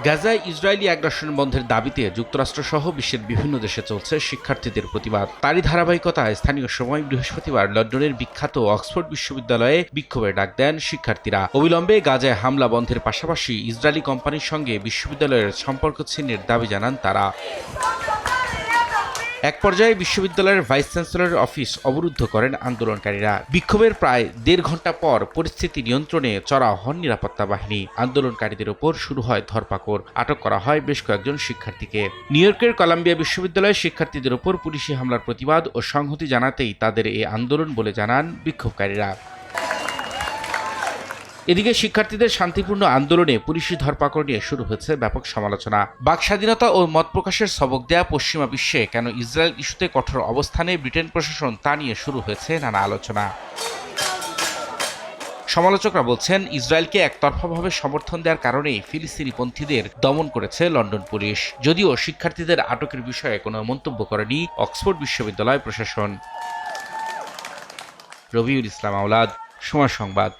গাজায় ইসরায়েলি আগ্রাসন বন্ধের দাবিতে যুক্তরাষ্ট্রসহ বিশ্বের বিভিন্ন দেশে চলছে শিক্ষার্থীদের প্রতিবাদ। তারই ধারাবাহিকতায় স্থানীয় সময় বৃহস্পতিবার লন্ডনের বিখ্যাত অক্সফোর্ড বিশ্ববিদ্যালয়ে বিক্ষোভের ডাক দেন শিক্ষার্থীরা। অবিলম্বে গাজায় হামলা বন্ধের পাশাপাশি ইসরায়েলি কোম্পানির সঙ্গে বিশ্ববিদ্যালয়ের সম্পর্ক ছিন্নের দাবি জানান তারা। এক পর্যায়ে বিশ্ববিদ্যালয়ের ভাইস চ্যান্সেলরের অফিস অবরুদ্ধ করেন আন্দোলনকারীরা। বিক্ষোভের প্রায় ১.৫ ঘণ্টা পর পরিস্থিতি নিয়ন্ত্রণে চড়াও হন নিরাপত্তা বাহিনী। আন্দোলনকারীদের ওপর শুরু হয় ধরপাকড়, আটক করা হয় বেশ কয়েকজন শিক্ষার্থীকে। নিউ ইয়র্কের কলাম্বিয়া বিশ্ববিদ্যালয়ের শিক্ষার্থীদের ওপর পুলিশি হামলার প্রতিবাদ ও সংহতি জানাতেই তাদের এই আন্দোলন বলে জানান বিক্ষোভকারীরা। এদিকে শিক্ষার্থীদের শান্তিপূর্ণ আন্দোলনে পুলিশি ধরপাকড় নিয়ে শুরু হয়েছে ব্যাপক সমালোচনা। বাক স্বাধীনতা ও মত প্রকাশের সবক দেয়া পশ্চিমা বিশ্বে কেন ইসরায়েল ইস্যুতে কঠোর অবস্থানে ব্রিটেন প্রশাসন তা নিয়ে শুরু হয়েছে নানা আলোচনা। সমালোচকরা বলছেন, ইসরায়েলকে একতরফাভাবে সমর্থন দেওয়ার কারণেই ফিলিস্তিনিপন্থীদের দমন করেছে লন্ডন পুলিশ। যদিও শিক্ষার্থীদের আটকের বিষয়ে কোনো মন্তব্য করেনি অক্সফোর্ড বিশ্ববিদ্যালয় প্রশাসন। রবিউল ইসলাম আওলাদ, সময় সংবাদ।